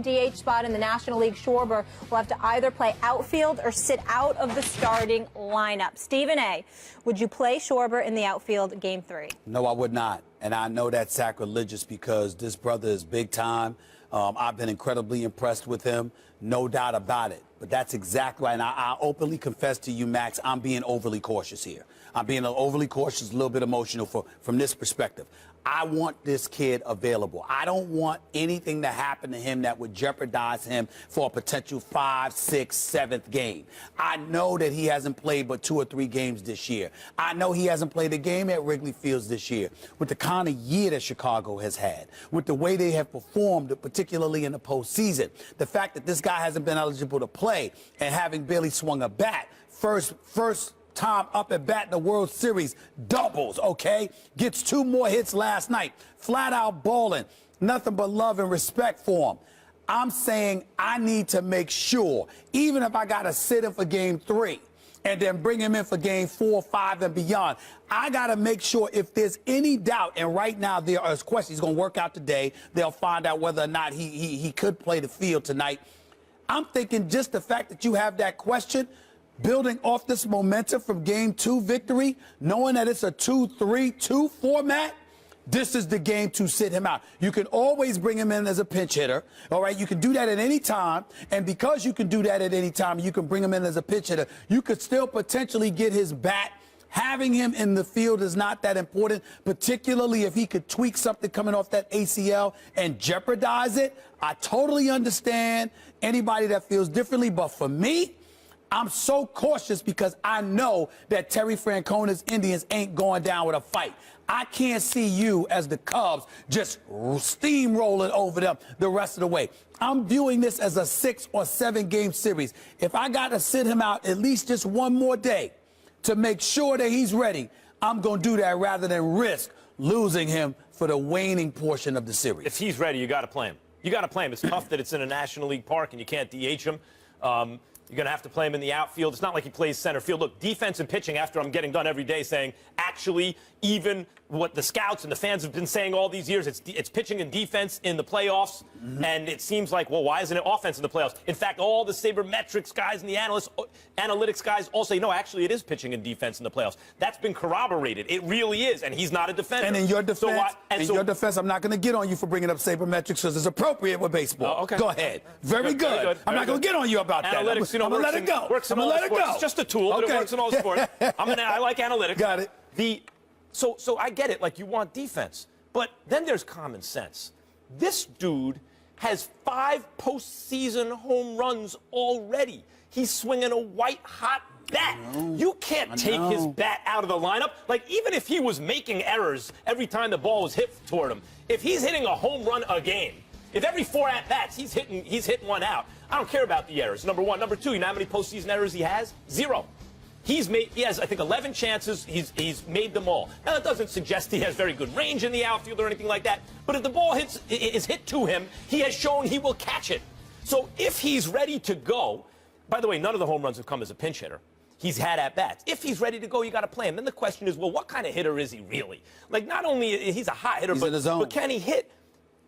DH spot in the National League. Schwarber will have to either play outfield or sit out of the starting lineup. Stephen A., would you play Schwarber in the outfield Game 3? No, I would not. And I know that's sacrilegious because this brother is big time. I've been incredibly impressed with him, no doubt about it. But that's exactly right. And I openly confess to you, Max, I'm being overly cautious here. I'm being overly cautious, a little bit emotional from this perspective. I want this kid available. I don't want anything to happen to him that would jeopardize him for a potential 5th, 6th, 7th game. I know that he hasn't played but 2 or 3 games this year. I know he hasn't played a game at Wrigley Field this year. With the kind of year that Chicago has had, with the way they have performed, particularly in the postseason, the fact that this guy hasn't been eligible to play and having barely swung a bat, first time up at bat in the World Series, doubles, okay? Gets 2 more hits last night. Flat out balling. Nothing but love and respect for him. I'm saying I need to make sure, even if I got to sit him for Game 3 and then bring him in for Game 4, 5, and beyond, I got to make sure if there's any doubt, and right now there are questions, he's going to work out today. They'll find out whether or not he could play the field tonight. I'm thinking just the fact that you have that question, building off this momentum from Game 2 victory, knowing that it's a 2-3-2 format, this is the game to sit him out. You can always bring him in as a pinch hitter, all right? You can do that at any time, and because you can do that at any time, you can bring him in as a pinch hitter, you could still potentially get his bat. Having him in the field is not that important, particularly if he could tweak something coming off that ACL and jeopardize it. I totally understand anybody that feels differently, but for me, I'm so cautious because I know that Terry Francona's Indians ain't going down with a fight. I can't see you as the Cubs just steamrolling over them the rest of the way. I'm viewing this as a 6 or 7 game series. If I got to sit him out at least just one more day to make sure that he's ready, I'm going to do that rather than risk losing him for the waning portion of the series. If he's ready, you got to play him. You got to play him. It's tough that it's in a National League park and you can't DH him. You're going to have to play him in the outfield. It's not like he plays center field. Look, defense and pitching, after I'm getting done every day saying, actually, even what the scouts and the fans have been saying all these years, it's pitching and defense in the playoffs. And it seems like, well, why isn't it offense in the playoffs? In fact, all the sabermetrics guys and the analytics guys all say, no, actually, it is pitching and defense in the playoffs. That's been corroborated. It really is, and he's not a defender. And in your defense, I'm not going to get on you for bringing up sabermetrics because it's appropriate with baseball. Oh, okay. Go ahead. Very good. I'm not going to get on you about analytics, that. I'm going to let it go. Works in all the sports. It's just a tool, but it works in all sports. I like analytics. Got it. So I get it, like you want defense. But then there's common sense. This dude has 5 postseason home runs already. He's swinging a white-hot bat. You can't take his bat out of the lineup. Like, even if he was making errors every time the ball was hit toward him, if he's hitting a home run a game, if every 4 at-bats he's hitting one out, I don't care about the errors, number one. Number two, you know how many postseason errors he has? 0. He has, I think, 11 chances. He's made them all. Now, that doesn't suggest he has very good range in the outfield or anything like that. But if the ball is hit to him, he has shown he will catch it. So if he's ready to go, by the way, none of the home runs have come as a pinch hitter. He's had at-bats. If he's ready to go, you got to play him. Then the question is, well, what kind of hitter is he really? Like, not only he's a hot hitter, but can he hit?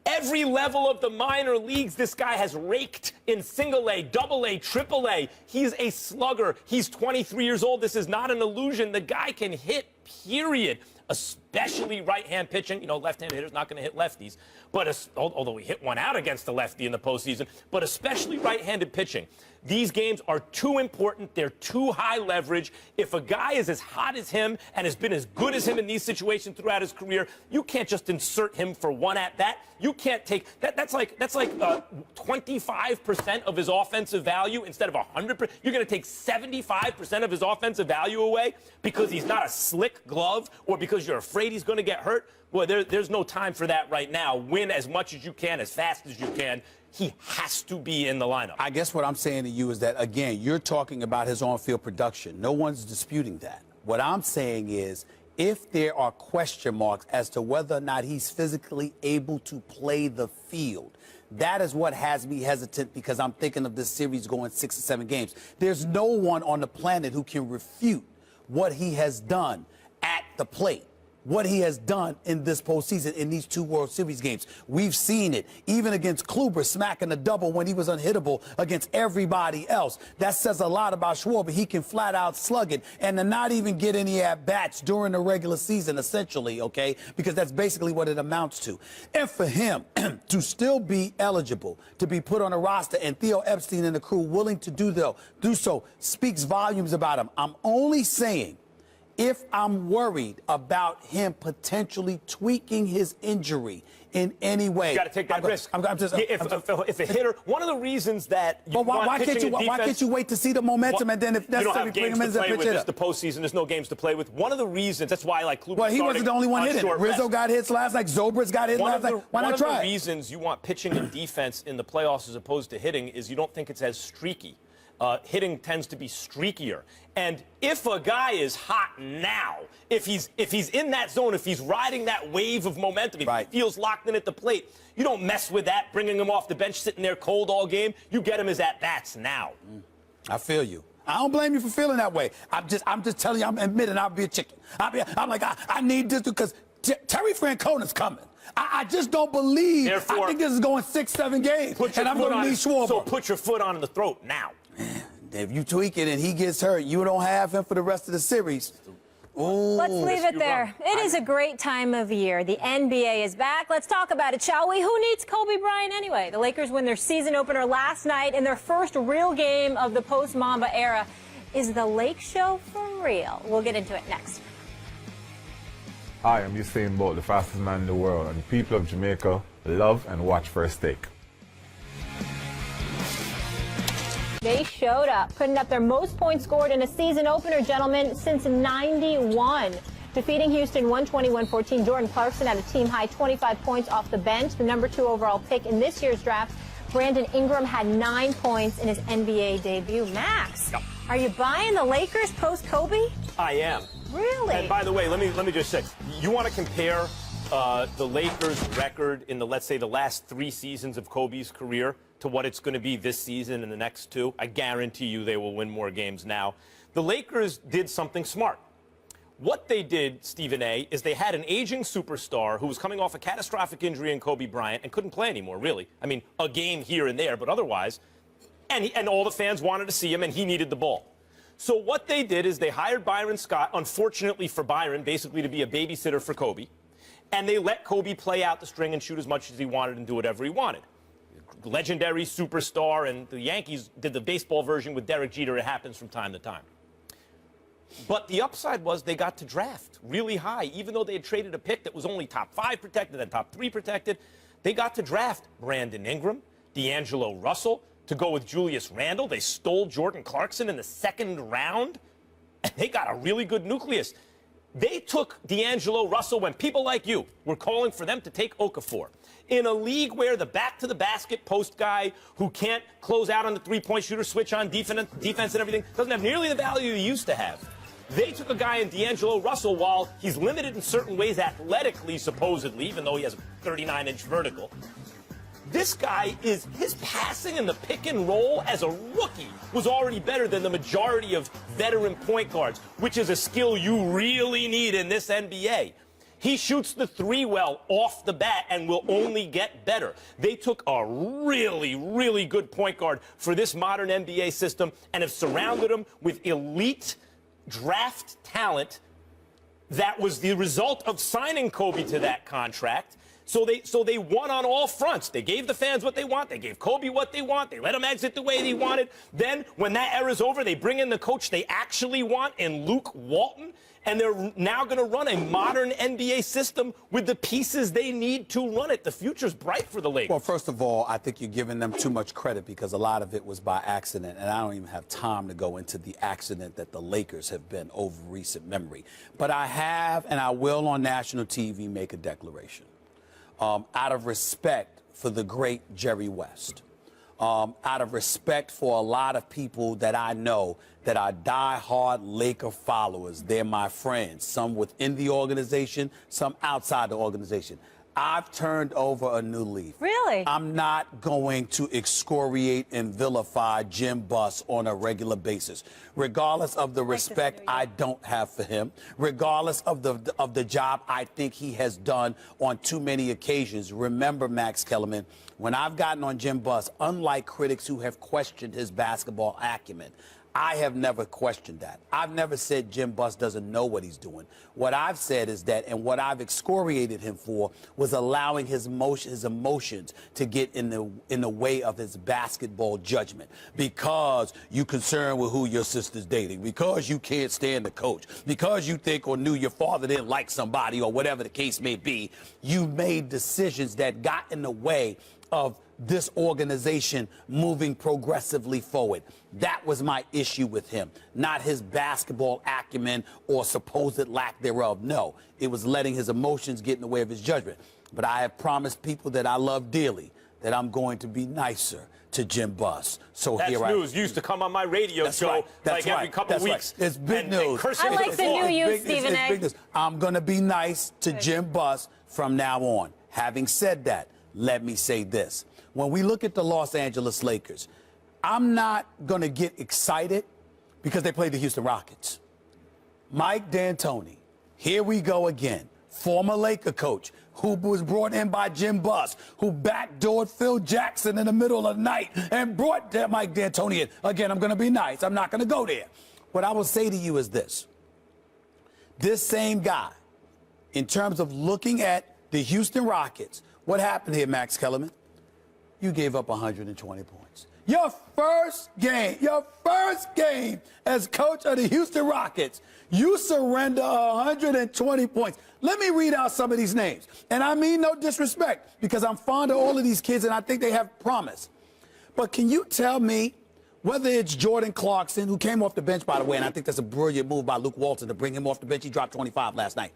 Every level of the minor leagues, this guy has raked in single A, double A, triple A. He's a slugger. He's 23 years old. This is not an illusion. The guy can hit, period. Especially right-hand pitching. You know, left-handed hitters not going to hit lefties. But although he hit one out against the lefty in the postseason, but especially right-handed pitching. These games are too important. They're too high leverage. If a guy is as hot as him and has been as good as him in these situations throughout his career, you can't just insert him for one at-bat. You can't take that. That's like 25% of his offensive value instead of 100%. You're going to take 75% of his offensive value away because he's not a slick glove or because you're afraid he's going to get hurt. Well, there's no time for that right now. Win as much as you can, as fast as you can. He has to be in the lineup. I guess what I'm saying to you is that, again, you're talking about his on-field production. No one's disputing that. What I'm saying is, if there are question marks as to whether or not he's physically able to play the field, that is what has me hesitant because I'm thinking of this series going 6 or 7 games. There's no one on the planet who can refute what he has done at the plate. what he has done in this postseason in these 2 World Series games. We've seen it, even against Kluber, smacking a double when he was unhittable against everybody else. That says a lot about Schwarber. He can flat out slug it and to not even get any at-bats during the regular season, essentially, okay, because that's basically what it amounts to. And for him to still be eligible to be put on a roster and Theo Epstein and the crew willing to do so speaks volumes about him. I'm only saying, if I'm worried about him potentially tweaking his injury in any way, you got to take that risk. If a hitter, one of the reasons that you why can't you wait to see the momentum and then if necessary bring him in as a pitch hitter? It's the postseason. There's no games to play with. One of the reasons that's why I like Kluber. Well, he wasn't the only one hitting. Rizzo got hits last night. Zobrist got hits last night. Why not try? One of the reasons you want pitching and defense in the playoffs as opposed to hitting is you don't think it's as streaky. Hitting tends to be streakier. And if a guy is hot now, if he's in that zone, if he's riding that wave of momentum, if he feels locked in at the plate, you don't mess with that, bringing him off the bench, sitting there cold all game. You get him his at-bats now. I feel you. I don't blame you for feeling that way. I'm just telling you, I'm admitting I'll be a chicken. I'm like, I need this because Terry Francona's coming. I just don't believe. Therefore, I think this is going 6-7 games, and I'm going to need Schwarber. So put your foot on the throat now. If you tweak it and he gets hurt, you don't have him for the rest of the series. Ooh. Let's leave it there. It is a great time of year. The NBA is back. Let's talk about it, shall we? Who needs Kobe Bryant anyway? The Lakers win their season opener last night in their first real game of the post-Mamba era. Is the Lake Show for real? We'll get into it next. Hi, I'm Usain Bolt, the fastest man in the world, and the people of Jamaica love and watch for a steak. They showed up, putting up their most points scored in a season opener, gentlemen, since '91. Defeating Houston 120-114, Jordan Clarkson had a team-high 25 points off the bench. The number 2 overall pick in this year's draft, Brandon Ingram, had 9 points in his NBA debut. Max, are you buying the Lakers post-Kobe? I am. Really? And by the way, let me just say, you want to compare the Lakers' record in let's say the last 3 seasons of Kobe's career to what it's going to be this season and the next 2, I guarantee you they will win more games now. The Lakers did something smart. What they did, Stephen A., is they had an aging superstar who was coming off a catastrophic injury in Kobe Bryant and couldn't play anymore, really. I mean, a game here and there, but otherwise. And all the fans wanted to see him, and he needed the ball. So what they did is they hired Byron Scott, unfortunately for Byron, basically to be a babysitter for Kobe. And they let Kobe play out the string and shoot as much as he wanted and do whatever he wanted. Legendary superstar, and the Yankees did the baseball version with Derek Jeter. It happens from time to time. But the upside was they got to draft really high. Even though they had traded a pick that was only top 5 protected and top 3 protected, they got to draft Brandon Ingram, D'Angelo Russell, to go with Julius Randle. They stole Jordan Clarkson in the 2nd round, and they got a really good nucleus. They took D'Angelo Russell when people like you were calling for them to take Okafor. In a league where the back-to-the-basket post guy who can't close out on the three-point shooter, switch on defense and everything, doesn't have nearly the value he used to have. They took a guy in D'Angelo Russell while he's limited in certain ways athletically, supposedly, even though he has a 39-inch vertical. This guy his passing in the pick and roll as a rookie was already better than the majority of veteran point guards, which is a skill you really need in this NBA. He shoots the 3 well off the bat and will only get better. They took a really, really good point guard for this modern NBA system and have surrounded him with elite draft talent. That was the result of signing Kobe to that contract. So they won on all fronts. They gave the fans what they want. They gave Kobe what they want. They let him exit the way they wanted. Then, when that era's over, they bring in the coach they actually want in Luke Walton. And they're now going to run a modern NBA system with the pieces they need to run it. The future's bright for the Lakers. Well, first of all, I think you're giving them too much credit because a lot of it was by accident, and I don't even have time to go into the accident that the Lakers have been over recent memory. But I have, and I will on national TV make a declaration. Out of respect for the great Jerry West, out of respect for a lot of people that I know that are diehard Laker followers. They're my friends, some within the organization, some outside the organization. I've turned over a new leaf. Really? I'm not going to excoriate and vilify Jim Buss on a regular basis, regardless of the respect I don't have for him, regardless of the job I think he has done on too many occasions. Remember, Max Kellerman, when I've gotten on Jim Buss, unlike critics who have questioned his basketball acumen, I have never questioned that. I've never said Jim Buss doesn't know what he's doing. What I've said is that, and what I've excoriated him for, was allowing his emotions to get in the way of his basketball judgment. Because you're concerned with who your sister's dating, because you can't stand the coach, because you think or knew your father didn't like somebody, or whatever the case may be, you made decisions that got in the way of this organization moving progressively forward. That was my issue with him, not his basketball acumen or supposed lack thereof. No, it was letting his emotions get in the way of his judgment. But I have promised people that I love dearly that I'm going to be nicer to Jim Buss. So that's here news. You used to come on my radio show every couple of weeks. It's big news. I like the new you, Stephen A. I'm going to be nice to Jim Buss from now on. Having said that, let me say this. When we look at the Los Angeles Lakers, I'm not going to get excited because they played the Houston Rockets. Mike D'Antoni, here we go again, former Laker coach, who was brought in by Jim Buss, who backdoored Phil Jackson in the middle of the night and brought Mike D'Antoni in. Again, I'm going to be nice. I'm not going to go there. What I will say to you is this. This same guy, in terms of looking at the Houston Rockets, what happened here, Max Kellerman? You gave up 120 points. Your first game as coach of the Houston Rockets, you surrender 120 points. Let me read out some of these names. And I mean no disrespect, because I'm fond of all of these kids and I think they have promise. But can you tell me whether it's Jordan Clarkson, who came off the bench, by the way, and I think that's a brilliant move by Luke Walton to bring him off the bench. He dropped 25 last night.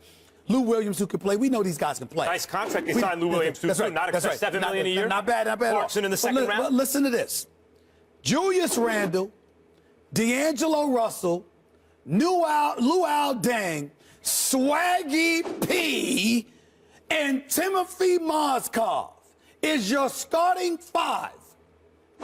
Lou Williams, who can play. We know these guys can play. Nice contract. They signed Lou Williams, too. Right, not except $7 million a year. Not bad, not bad. Clarkson in the second round. But listen to this. Julius Randle, D'Angelo Russell, Lou Al Deng, Swaggy P, and Timothy Mozgov is your starting five.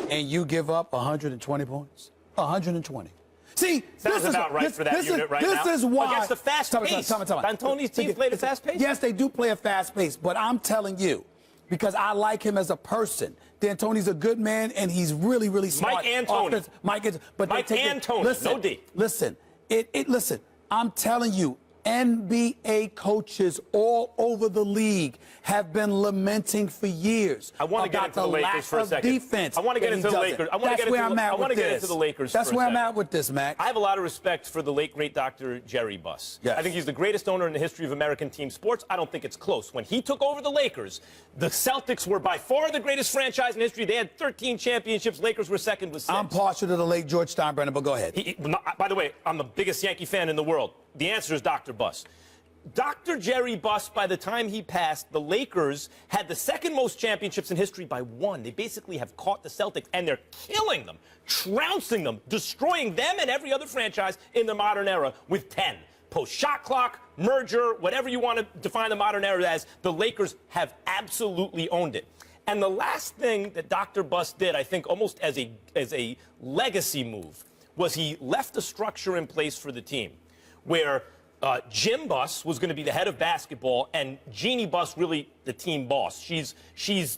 And you give up 120 points? 120. See, sounds about right for that unit right now. This is why. Against the fast pace. D'Antoni's team played a fast pace? Yes, they do play a fast pace, but I'm telling you, because I like him as a person. D'Antoni's a good man, and he's really, really smart. Mike Antoni. Mike Antoni, no D. Listen, listen, I'm telling you, NBA coaches all over the league have been lamenting for years. I want to get into the Lakers for a second. Defense. I want to get into the Lakers. I want to get into the Lakers. That's where I'm at with this, Mac. I have a lot of respect for the late great Dr. Jerry Buss. Yes. I think he's the greatest owner in the history of American team sports. I don't think it's close. When he took over the Lakers, the Celtics were by far the greatest franchise in history. They had 13 championships. Lakers were second with 6. I'm partial to the late George Steinbrenner, but go ahead. By the way, I'm the biggest Yankee fan in the world. The answer is Dr. Buss. Dr. Jerry Buss, by the time he passed, the Lakers had the second most championships in history by 1. They basically have caught the Celtics, and they're killing them, trouncing them, destroying them and every other franchise in the modern era with 10. Post-shot clock, merger, whatever you want to define the modern era as, the Lakers have absolutely owned it. And the last thing that Dr. Buss did, I think almost as a legacy move, was he left a structure in place for the team where Jim Buss was going to be the head of basketball, and Jeannie Buss really the team boss. She's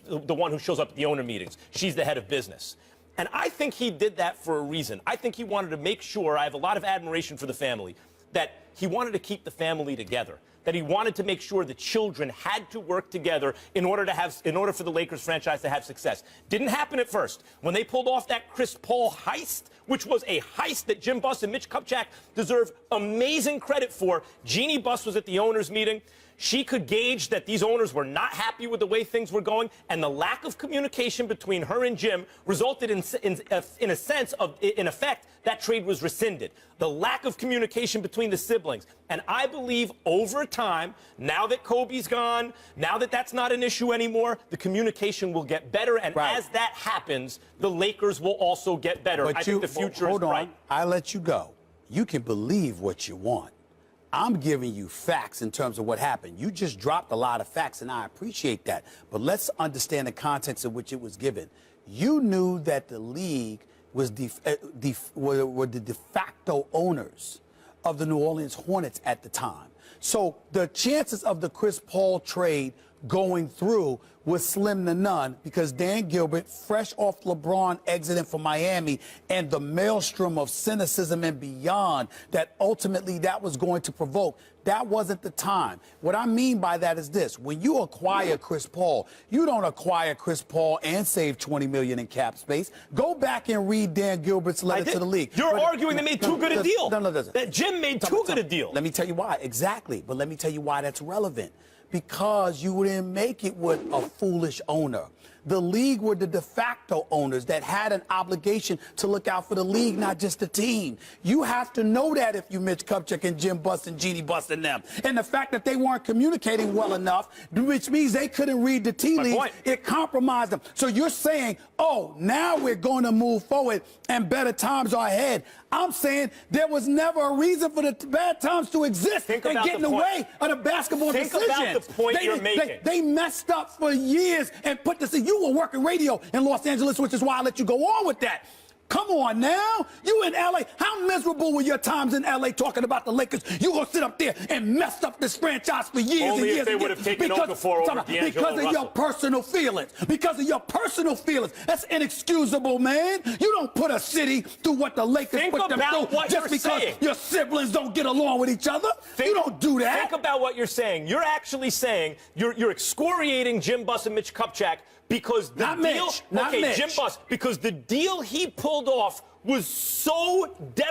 the one who shows up at the owner meetings. She's the head of business. And I think he did that for a reason. I think he wanted to make sure, I have a lot of admiration for the family, that he wanted to keep the family together, that he wanted to make sure the children had to work together in order for the Lakers franchise to have success. Didn't happen at first. When they pulled off that Chris Paul heist, which was a heist that Jim Buss and Mitch Kupchak deserve amazing credit for, Jeannie Buss was at the owners' meeting. She could gauge that these owners were not happy with the way things were going, and the lack of communication between her and Jim resulted in effect, that trade was rescinded. The lack of communication between the siblings. And I believe over time, now that Kobe's gone, now that that's not an issue anymore, the communication will get better. And as that happens, the Lakers will also get better. I think the future is bright. I let you go. You can believe what you want. I'm giving you facts in terms of what happened. You just dropped a lot of facts, and I appreciate that. But let's understand the context in which it was given. You knew that the league was were the de facto owners of the New Orleans Hornets at the time. So the chances of the Chris Paul trade going through was slim to none because Dan Gilbert, fresh off LeBron exiting from Miami, and the maelstrom of cynicism and beyond that ultimately that was going to provoke, that wasn't the time. What I mean by that is this. When you acquire Chris Paul, you don't acquire Chris Paul and save $20 million in cap space. Go back and read Dan Gilbert's letter to the league. You're arguing they made too good a deal. No. That Jim made too good a deal. Let me tell you why. Exactly. But let me tell you why that's relevant. Because you didn't make it with a foolish owner. The league were the de facto owners that had an obligation to look out for the league, not just the team. You have to know that if you Mitch Kupchak and Jim Buss and Jeannie Buss and them. And the fact that they weren't communicating well enough, which means they couldn't read the tea leaves, it compromised them. So you're saying, oh, now we're going to move forward and better times are ahead. I'm saying there was never a reason for the bad times to exist and get in the way of the basketball decisions. Think about the point you're making. They messed up for years and put this in. You were working radio in Los Angeles, which is why I let you go on with that. Come on now. You in L.A. How miserable were your times in L.A. talking about the Lakers? You going to sit up there and mess up this franchise for years Only and years. If they would have taken Okafor over D'Angelo Because of your personal feelings. Because of your personal feelings. That's inexcusable, man. You don't put a city through what the Lakers put them through just because your siblings don't get along with each other. You don't do that. Think about what you're saying. You're actually saying you're excoriating Jim Buss and Mitch Kupchak because the deal, Jim Buss, because the deal he pulled off was so devastating.